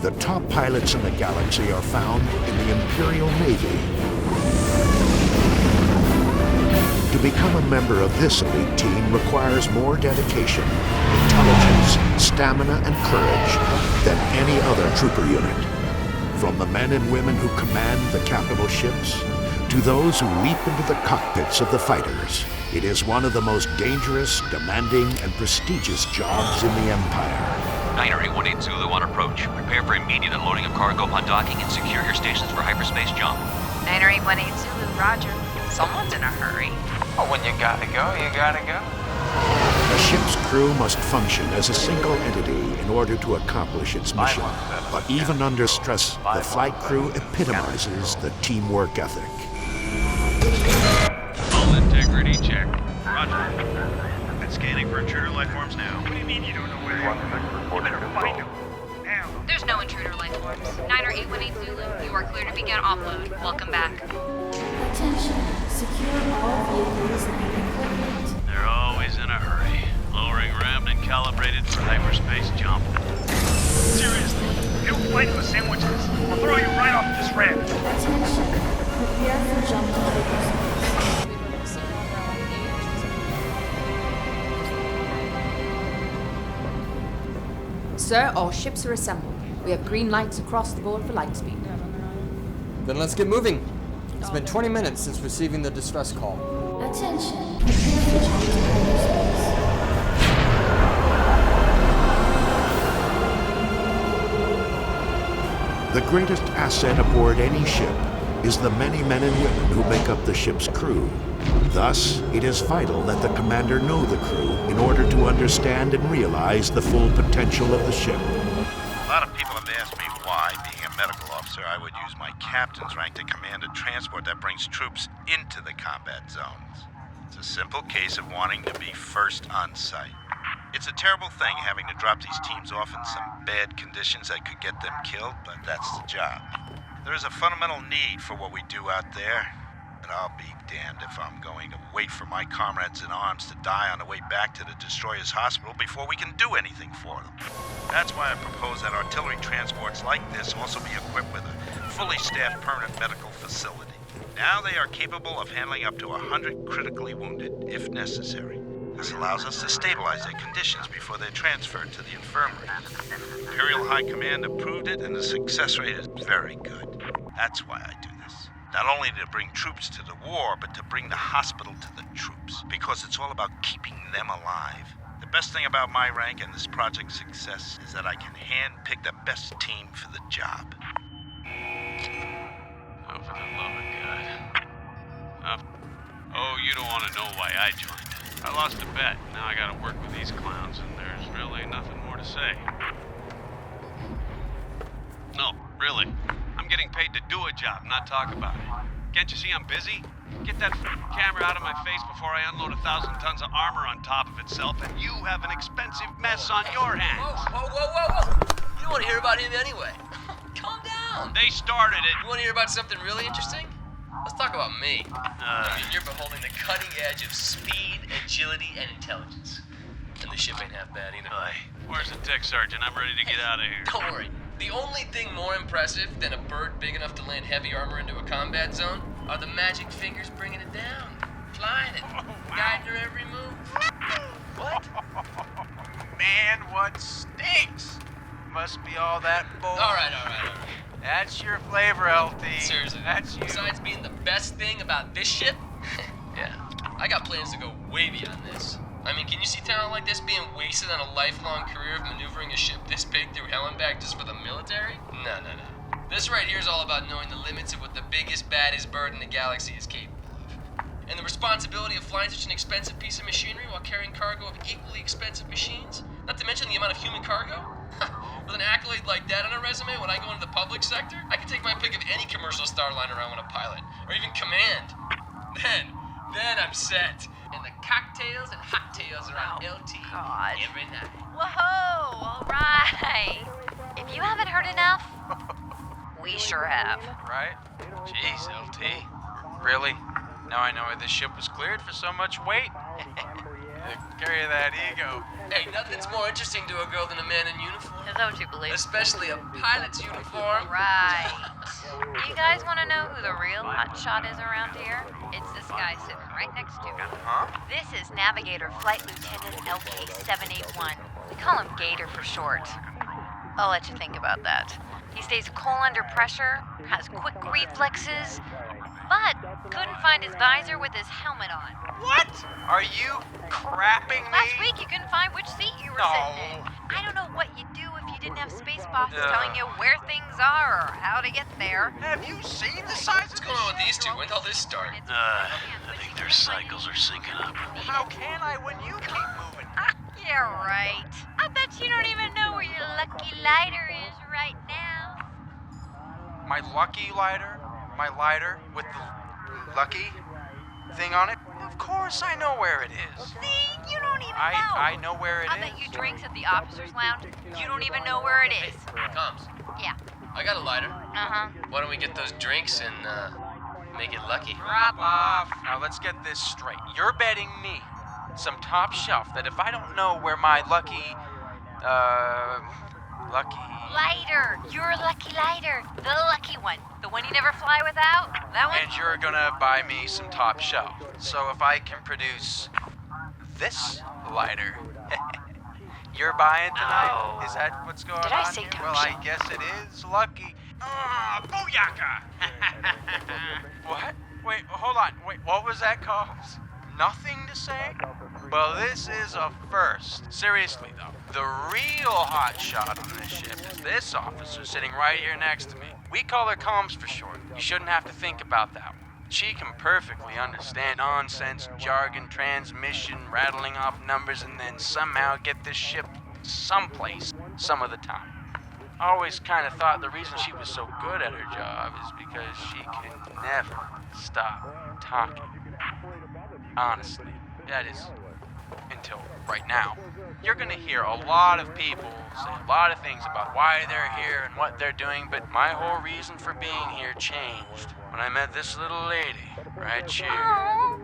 The top pilots in the galaxy are found in the Imperial Navy. To become a member of this elite team requires more dedication, intelligence, stamina, and courage than any other trooper unit. From the men and women who command the capital ships, to those who leap into the cockpits of the fighters, it is one of the most dangerous, demanding, and prestigious jobs in the Empire. Niner 818 Zulu on approach. Prepare for immediate unloading of cargo upon docking and secure your stations for hyperspace jump. Niner 818 Zulu, roger. Someone's in a hurry. Well, when you gotta go, you gotta go. A ship's crew must function as a single entity in order to accomplish its mission. But even under stress, the flight crew epitomizes the teamwork ethic. Hull integrity check. Roger. Been scanning for intruder life forms now. What do you mean you don't know where they are? You better find them. Now. There's no intruder life forms. Niner 818 Zulu, you are clear to begin offload. Welcome back. Attention. Secure all vehicles and equipment. They're always in a hurry. Lowering rammed and calibrated for hyperspace jump. Seriously, you don't fly to a sandwich us. I'll throw you right off this ramp. Attention. Prepare for jump to hyperspace. Sir, all ships are assembled. We have green lights across the board for light speed. Then let's get moving. It's been 20 minutes since receiving the distress call. Attention. Prepare for jump to hyperspace. The greatest asset aboard any ship is the many men and women who make up the ship's crew. Thus, it is vital that the commander know the crew in order to understand and realize the full potential of the ship. A lot of people have asked me why, being a medical officer, I would use my captain's rank to command a transport that brings troops into the combat zones. It's a simple case of wanting to be first on site. It's a terrible thing having to drop these teams off in some bad conditions that could get them killed, but that's the job. There is a fundamental need for what we do out there, but I'll be damned if I'm going to wait for my comrades in arms to die on the way back to the destroyer's hospital before we can do anything for them. That's why I propose that artillery transports like this also be equipped with a fully staffed permanent medical facility. Now they are capable of handling up to 100 critically wounded, if necessary. This allows us to stabilize their conditions before they're transferred to the infirmary. Imperial High Command approved it, and the success rate is very good. That's why I do this. Not only to bring troops to the war, but to bring the hospital to the troops. Because it's all about keeping them alive. The best thing about my rank and this project's success is that I can hand-pick the best team for the job. Oh, for the love of God. Oh, you don't want to know why I joined. I lost a bet. Now I gotta work with these clowns, and there's really nothing more to say. No, really. I'm getting paid to do a job, not talk about it. Can't you see I'm busy? Get that camera out of my face before I unload 1,000 tons of armor on top of itself, and you have an expensive mess on your hands. Whoa. You don't want to hear about him anyway. Calm down. They started it. You want to hear about something really interesting? Let's talk about me. You're beholding the cutting edge of speed, agility, and intelligence. And the ship ain't half bad either. Where's the tech sergeant? I'm ready to get out of here. Don't worry. The only thing more impressive than a bird big enough to land heavy armor into a combat zone are the magic fingers bringing it down, flying it, guiding her every move. What? Man, what stinks? Must be all that bull. All right. That's your flavor, LT. Seriously. That's you. Besides being the best thing about this ship, yeah, I got plans to go way beyond this. I mean, can you see talent like this being wasted on a lifelong career of maneuvering a ship this big through hell and back just for the military? No. This right here is all about knowing the limits of what the biggest, baddest bird in the galaxy is capable of. And the responsibility of flying such an expensive piece of machinery while carrying cargo of equally expensive machines? Not to mention the amount of human cargo? With an accolade like that on a resume, when I go into the public sector, I can take my pick of any commercial starliner I want to pilot, or even command. Then I'm set. And the cocktails and hot tails are on LT every night. Whoa, all right. If you haven't heard enough, we sure have. Right? Jeez, LT. Really? Now I know why this ship was cleared for so much weight. The carry that ego. Hey, nothing's more interesting to a girl than a man in uniform. Is that what you believe? Especially a pilot's uniform. Right. You guys want to know who the real hotshot is around here? It's this guy sitting right next to me. Huh? This is Navigator Flight Lieutenant LK-781. We call him Gator for short. I'll let you think about that. He stays cool under pressure, has quick reflexes, but couldn't find his visor with his helmet on. What? Are you crapping me? Last week you couldn't find which seat you were sitting in. I don't know what you'd do if you didn't have space bosses telling you where things are or how to get there. Have you seen the size What's of going on with these two? When did all this start? I think their cycles are syncing up. How can I when you keep moving? Yeah, right. I bet you don't even know where your lucky lighter is right now. My lucky lighter? My lighter with the lucky thing on it? Of course I know where it is. See? You don't even know. I know where it is. I bet you drinks at the officers' lounge. You don't even know where it is. Comes. Yeah. I got a lighter. Uh-huh. Why don't we get those drinks and make it lucky? Drop off. Now let's get this straight. You're betting me some top shelf that if I don't know where my lucky Lighter. Your lucky lighter. The lucky one. The one you never fly without. That one? and you're gonna buy me some top shelf. So if I can produce this lighter, you're buying tonight? Is that what's going on? Did I say here? top Well, shelf? I guess it is lucky. Booyaka! What? Wait, hold on. Wait, what was that called? Nothing to say? Well, this is a first. Seriously, though, the real hot shot on this ship is this officer sitting right here next to me. We call her comms for short. You shouldn't have to think about that one. She can perfectly understand nonsense, jargon, transmission, rattling off numbers, and then somehow get this ship someplace some of the time. I always kind of thought the reason she was so good at her job is because she could never stop talking. Honestly, that is, until right now. You're gonna hear a lot of people say a lot of things about why they're here and what they're doing, but my whole reason for being here changed when I met this little lady right here. Oh,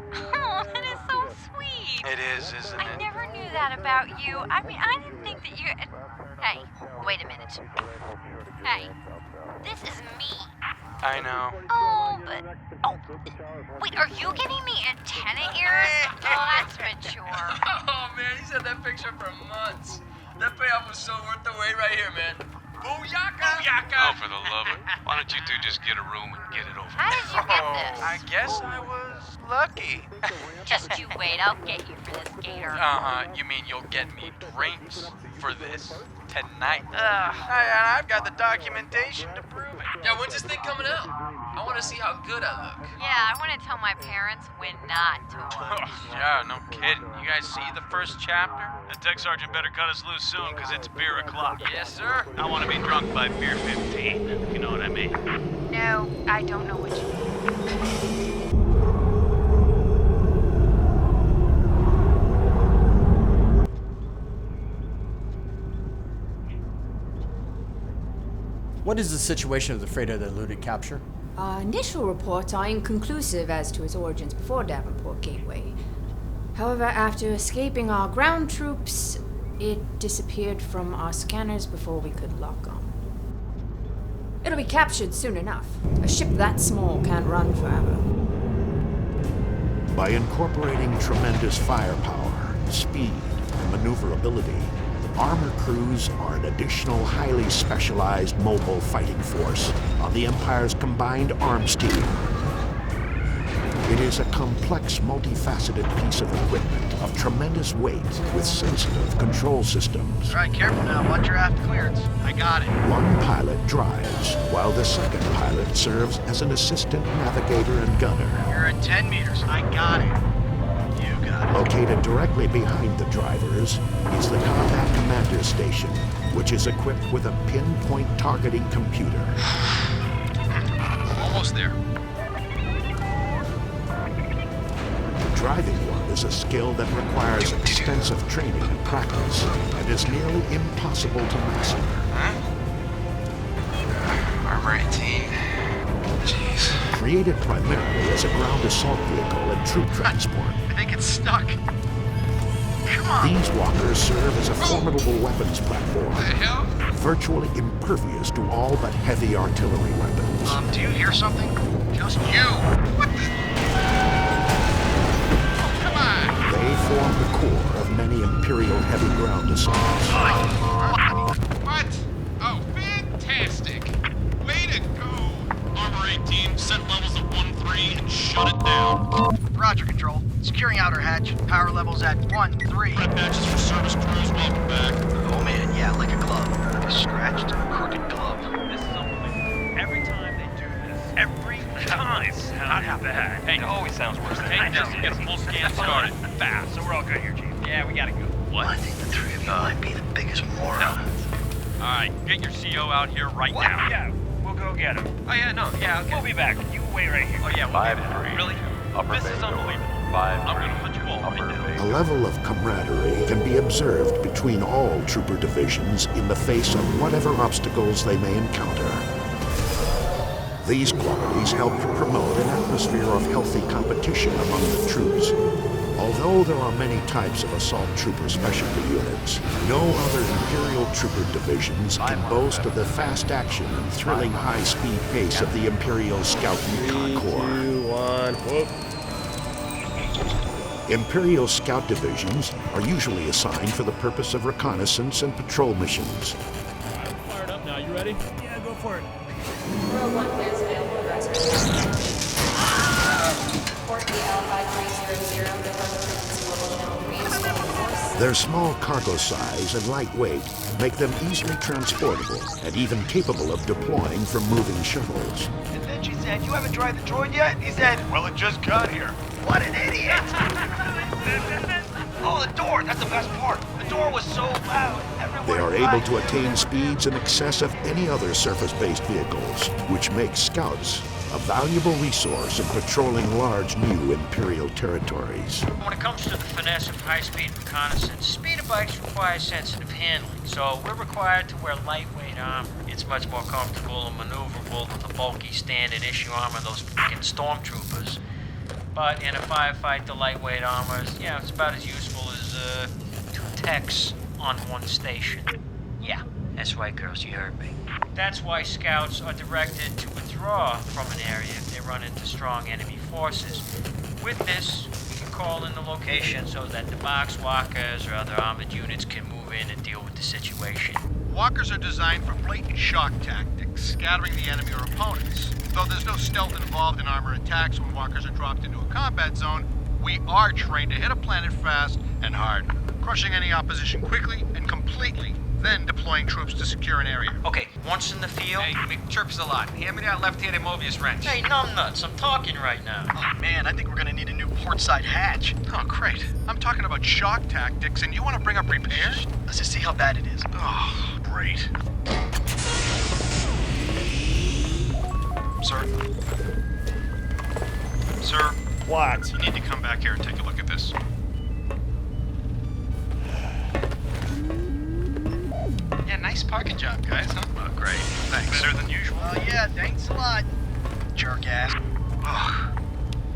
that is so sweet. It is, isn't I it? never knew that about you. I mean, I didn't think that you... Hey, wait a minute. Hey, this is me. I know. Oh, but... Oh, wait, are you giving me antenna ears? Oh, that's mature. Oh man, he's had that picture for months. That payoff was so worth the wait right here, man. Booyaka! Booyaka! Oh, for the love of... Why don't you two just get a room and get it over? How did you get this? I guess I was lucky. Just you wait, I'll get you for this, Gator. You mean you'll get me drinks for this tonight? Ugh. I've got the documentation to prove it. Yeah, when's this thing coming out? I want to see how good I look. Yeah, I want to tell my parents when not to watch. Yeah, no kidding. You guys see the first chapter? The tech sergeant better cut us loose soon, because it's beer o'clock. Yes, sir. I want to be drunk by beer 15, if you know what I mean. No, I don't know what you mean. What is the situation of the freighter that eluded capture? Our initial reports are inconclusive as to its origins before Davenport Gateway. However, after escaping our ground troops, it disappeared from our scanners before we could lock on. It'll be captured soon enough. A ship that small can't run forever. By incorporating tremendous firepower, speed, and maneuverability, armor crews are an additional highly specialized mobile fighting force on the Empire's combined arms team. It is a complex, multifaceted piece of equipment of tremendous weight with sensitive control systems. All right, careful now. Watch your aft clearance. I got it. One pilot drives, while the second pilot serves as an assistant navigator and gunner. You're at 10 meters. I got it. You got it. Located directly behind the drivers is the combat commander station, which is equipped with a pinpoint targeting computer. Almost there. Driving one is a skill that requires extensive training and practice, and is nearly impossible to master. Armor 18. Jeez. Created primarily as a ground assault vehicle and troop transport, I think it's stuck. Come These walkers serve as a formidable weapons platform, virtually impervious to all but heavy artillery weapons. Do you hear something? Just you. What the? Oh, come on. They form the core of many Imperial heavy ground assaults. What? Oh, fantastic. Way to go. Armor 18, set levels at 1-3 and shut it down. Roger, Control. Securing outer hatch. Power levels at 1-3. Red badges for service crews, welcome back. Oh man, yeah, like a glove. A scratched, crooked glove. This is unbelievable. Every time they do this. Every time. Not bad. Hey, it always sounds worse than that. Just get a full scan started. Fast. So we're all good here, Chief. Yeah, we gotta go. What? I think the three of you might be the biggest morons. Alright, get your CO out here right now. Yeah, we'll go get him. Oh yeah, no, yeah, okay. We'll be back. You wait right here. Oh yeah, we'll be back. Really? This is unbelievable. I'm gonna put you all right now. A level of camaraderie can be observed between all trooper divisions in the face of whatever obstacles they may encounter. These qualities help to promote an atmosphere of healthy competition among the troops. Although there are many types of assault trooper specialty units, no other Imperial trooper divisions can boast of the fast action and thrilling high-speed pace of the Imperial Scout Recon Corps. 3, 2, 1, whoop. Imperial Scout divisions are usually assigned for the purpose of reconnaissance and patrol missions. I'm fired up now. You ready? Yeah, go for it. Row 1 clears available address. Report DL 5300, Department Global Channel 3 is scheduled force. Their small cargo size and lightweight make them easily transportable and even capable of deploying from moving shuttles. And then she said, you haven't tried the droid yet? He said, well, it just got here. What an idiot! Oh, the door! That's the best part. The door was so loud. They are able to attain speeds in excess of any other surface-based vehicles, which makes scouts a valuable resource in patrolling large new Imperial territories. When it comes to the finesse of high-speed reconnaissance, speeder bikes require sensitive handling, so we're required to wear lightweight armor. It's much more comfortable and maneuverable than the bulky standard issue armor of those fucking stormtroopers. But in a firefight, the lightweight armor is, it's about as useful as 2 techs on one station. Yeah, that's right, girls, you heard me. That's why scouts are directed to withdraw from an area if they run into strong enemy forces. With this, we can call in the location so that the box walkers or other armored units can move in and deal with the situation. Walkers are designed for blatant shock tactics, scattering the enemy or opponents. Though there's no stealth involved in armor attacks when walkers are dropped into a combat zone, we are trained to hit a planet fast and hard, crushing any opposition quickly and completely, then deploying troops to secure an area. Okay, once in the field... Hey, McChirps a lot. Hand me that left-handed Mobius wrench. Hey, numbnuts, I'm talking right now. Oh man, I think we're gonna need a new portside hatch. Oh, great. I'm talking about shock tactics, and you want to bring up repairs? Let's just see how bad it is. Oh, great. Sir? Sir? What? You need to come back here and take a look at this. Yeah, nice parking job, guys, huh? Oh, great. Thanks. Better than usual. Yeah, thanks a lot. Jerk ass.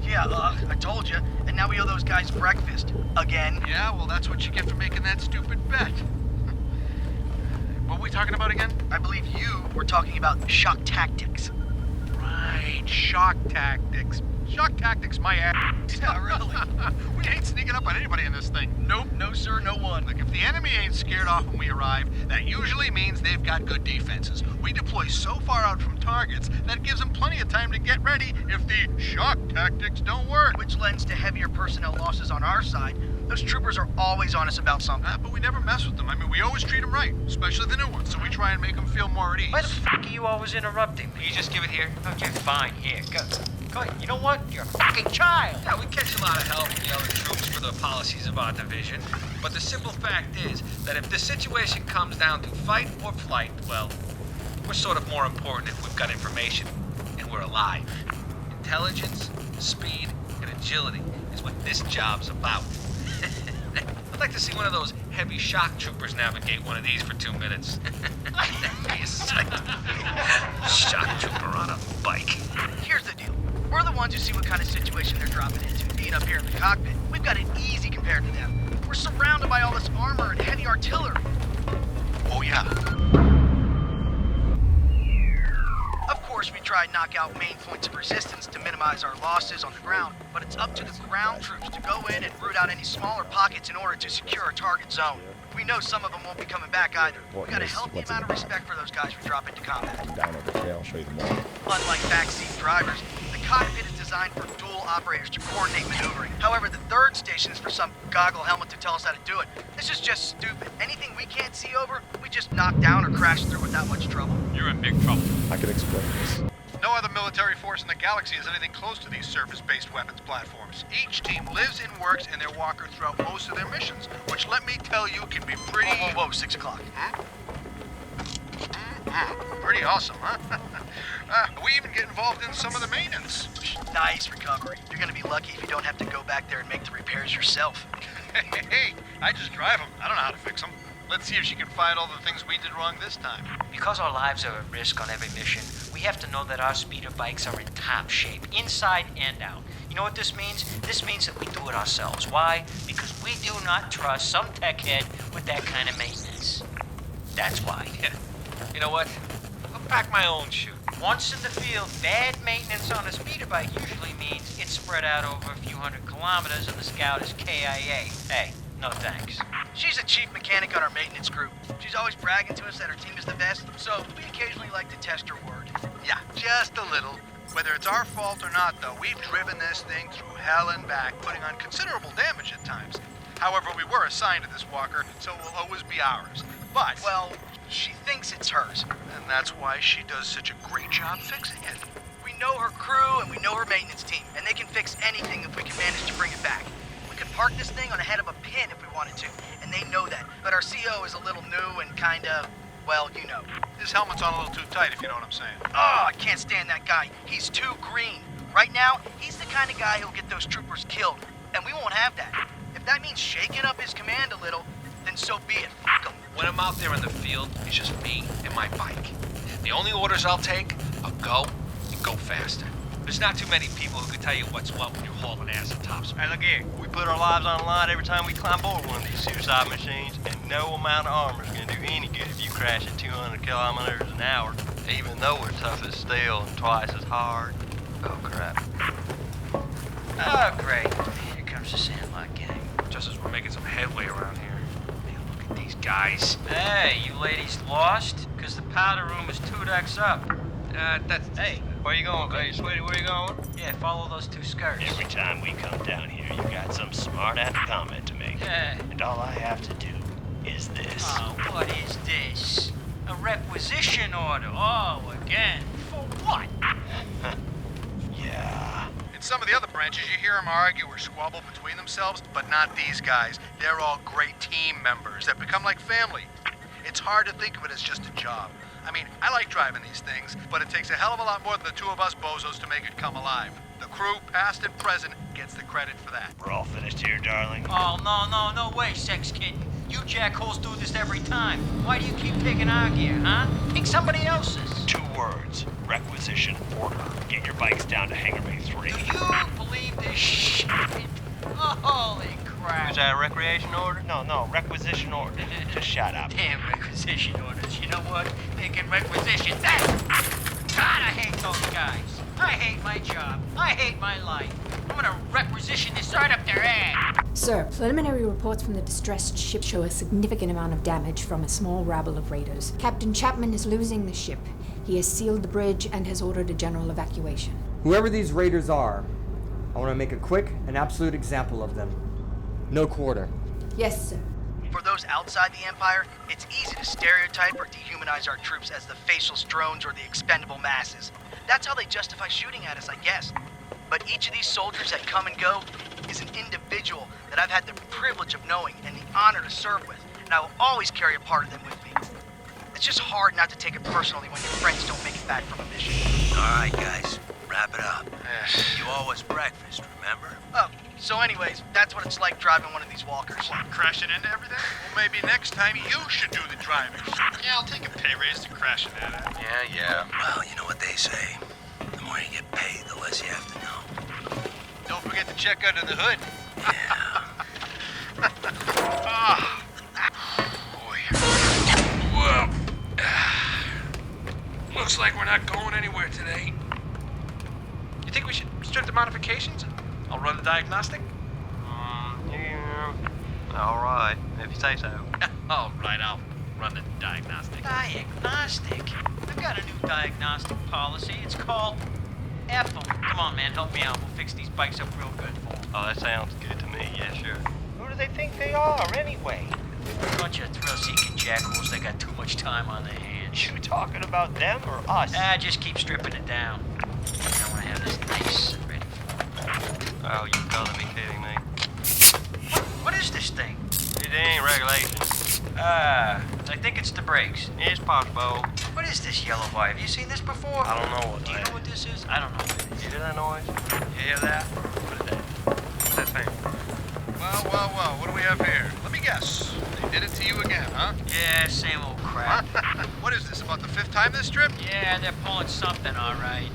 Yeah, I told you. And now we owe those guys breakfast. Again. Yeah, well, that's what you get for making that stupid bet. What were we talking about again? I believe you were talking about shock tactics. Right, shock tactics. Shock tactics, my ass. Yeah, really? We ain't sneaking up on anybody in this thing. Nope, no sir, no one. Look, if the enemy ain't scared off when we arrive, that usually means they've got good defenses. We deploy so far out from targets that gives them plenty of time to get ready if the shock tactics don't work. Which lends to heavier personnel losses on our side. Those troopers are always on us about something. But we never mess with them. I mean, we always treat them right, especially the new ones, so we try and make them feel more at ease. Why the fuck are you always interrupting me? You just give it here. Okay, fine, here, go. Go ahead. You know what? You're a fucking child. Yeah, we catch a lot of hell from the other troops for the policies of our division, but the simple fact is that if the situation comes down to fight or flight, well, we're sort of more important if we've got information and we're alive. Intelligence, speed, and agility is what this job's about. I'd like to see one of those heavy shock troopers navigate one of these for 2 minutes. Be a sight. Shock trooper on a bike. Here's the deal. We're the ones who see what kind of situation they're dropping into. Being up here in the cockpit, we've got it easy compared to them. We're surrounded by all armor and heavy artillery. Oh, yeah. Of course, we try and knock out main points of resistance to minimize our losses on the ground, but it's up to the ground troops to go in and root out any smaller pockets in order to secure our target zone. We know some of them won't be coming back either. We got a healthy amount of respect for those guys we drop into combat. Down over here, I'll show you the more. Unlike backseat drivers, the cockpit is designed for dual operators to coordinate maneuvering. However, the third station is for some goggle helmet to tell us how to do it. This is just stupid. Anything we can't see over, we just knock down or crash through without much trouble. You're in big trouble. I can explain this. No other military force in the galaxy has anything close to these surface-based weapons platforms. Each team lives and works in their walker throughout most of their missions, which, let me tell you, can be pretty... Whoa, 6 o'clock. Pretty awesome, huh? We even get involved in some of the maintenance. Nice recovery. You're gonna be lucky if you don't have to go back there and make the repairs yourself. Hey, I just drive them. I don't know how to fix them. Let's see if she can find all the things we did wrong this time. Because our lives are at risk on every mission, we have to know that our speeder bikes are in top shape, inside and out. You know what this means? This means that we do it ourselves. Why? Because we do not trust some tech head with that kind of maintenance. That's why. Yeah. You know what? I'll pack my own chute. Once in the field, bad maintenance on a speeder bike usually means it's spread out over a few hundred kilometers and the Scout is KIA. Hey, no thanks. She's a chief mechanic on our maintenance group. She's always bragging to us that her team is the best, so we occasionally like to test her word. Yeah, just a little. Whether it's our fault or not, though, we've driven this thing through hell and back, putting on considerable damage at times. However, we were assigned to this walker, so it will always be ours. But... well, she thinks it's hers. And that's why she does such a great job fixing it. We know her crew and we know her maintenance team, and they can fix anything if we can manage to bring it back. We could park this thing on the head of a pin if we wanted to, and they know that. But our CO is a little new and kinda, well, you know. His helmet's on a little too tight, if you know what I'm saying. Oh, I can't stand that guy. He's too green. Right now, he's the kind of guy who'll get those troopers killed, and we won't have that. If that means shaking up his command a little, then so be it. Fuck him. When I'm out there in the field, it's just me and my bike. The only orders I'll take are go and go faster. There's not too many people who can tell you what's what when you're hauling ass at top speed. Hey, look here. We put our lives on the line every time we climb aboard one of these suicide machines, and no amount of armor is going to do any good if you crash at 200 kilometers an hour, even though we're tough as steel and twice as hard. Oh, crap. Oh, great. Here comes the Sandlot gang. Just as we're making some headway around here. Hey, look at these guys. Hey, you ladies lost? Because the powder room is 2 decks up. Hey, where you going, baby? Sweetie, where you going? Yeah, follow those 2 skirts. Every time we come down here, you got some smart-ass comment to make. Yeah. And all I have to do is this. Oh, what is this? A requisition order. Oh, again. For what? Yeah. In some of the other branches, you hear them argue or squabble between themselves, but not these guys. They're all great team members that become like family. It's hard to think of it as just a job. I mean, I like driving these things, but it takes a hell of a lot more than the 2 of us bozos to make it come alive. The crew, past and present, gets the credit for that. We're all finished here, darling. Oh, no way, sex kitten. You jackholes do this every time. Why do you keep picking our gear, huh? Pick somebody else's. 2 words. Requisition order. Get your bikes down to Hangar Bay 3. Do you believe this shit? Oh, holy crap. Is that a recreation order? No, requisition order. Just shut up. Damn requisition orders. You know what? They can requisition that. God, I hate those guys. I hate my job. I hate my life. I'm gonna requisition this right up their ass. Sir, preliminary reports from the distressed ship show a significant amount of damage from a small rabble of raiders. Captain Chapman is losing the ship. He has sealed the bridge and has ordered a general evacuation. Whoever these raiders are, I want to make a quick and absolute example of them. No quarter. Yes, sir. For those outside the Empire, it's easy to stereotype or dehumanize our troops as the faceless drones or the expendable masses. That's how they justify shooting at us, I guess. But each of these soldiers that come and go is an individual that I've had the privilege of knowing and the honor to serve with, and I will always carry a part of them with me. It's just hard not to take it personally when your friends don't make it back from a mission. All right, guys. Wrap it up. You owe us breakfast, remember? Oh, so anyways, that's what it's like driving one of these walkers. What, crashing into everything? Well, maybe next time you should do the driving. Yeah, I'll take a pay raise to crash into that. Yeah. Well, you know what they say. The more you get paid, the less you have to know. Don't forget to check under the hood. Yeah. we're not going anywhere today. You think we should strip the modifications? I'll run the diagnostic. Yeah. All right, if you say so. All right, I'll run the diagnostic. Diagnostic? I've got a new diagnostic policy. It's called F 'em. Come on, man, help me out. We'll fix these bikes up real good for 'em. Oh, that sounds good to me. Yeah, sure. Who do they think they are, anyway? A bunch of thrill-seeking jackals that got too much time on their hands. You talking about them or us? Just keep stripping it down. I want to have this nice and ready for 'em. Oh, you gotta be kidding me. What is this thing? It ain't regulations. I think it's the brakes. It's possible. What is this yellow wire? Have you seen this before? I don't know what Do you know what this is? I don't know what it is. You hear that noise? You hear that? What is that? What's that thing? Well, what do we have here? Let me guess. They did it to you again, huh? Yeah, same old crap. What is this, about the 5th time this trip? Yeah, they're pulling something, all right.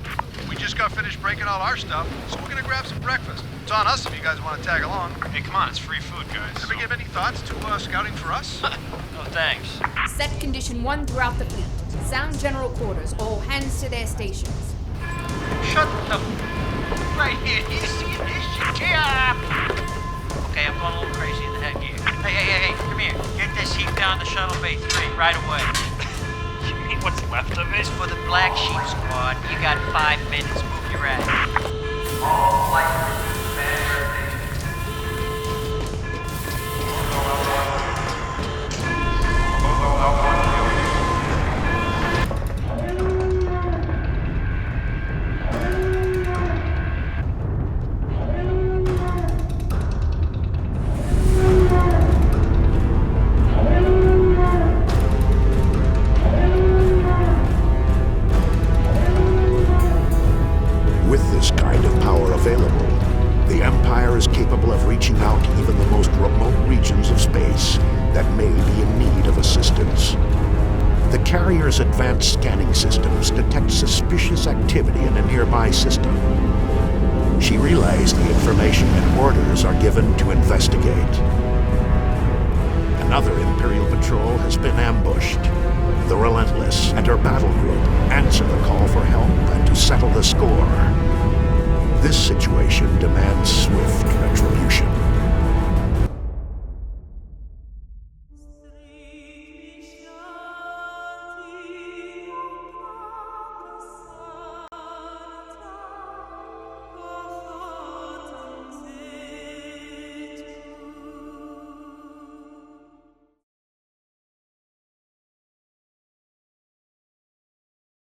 We just got finished breaking all our stuff, so we're gonna grab some breakfast. It's on us if you guys want to tag along. Hey, come on, it's free food, guys. Ever give any thoughts to scouting for us? No, thanks. Set condition 1 throughout the fleet. Sound general quarters. All hands to their stations. Shut the... Right here. You see this shit? Yeah. Okay, I'm going a little crazy in the head gear. Hey, come here. Get this heap down to Shuttle Bay 3 right away. You mean what's left of it? It's for the Black Sheep Squad. You got 5 minutes. Move your ass. All flight With this kind of power available, the Empire is capable of reaching out to even the most remote regions of space that may be in need of assistance. The carrier's advanced scanning systems detect suspicious activity in a nearby system. She relays the information and orders are given to investigate. Another Imperial patrol has been ambushed. The Relentless and her battle group answer the call for help and to settle the score. This situation demands swift retribution.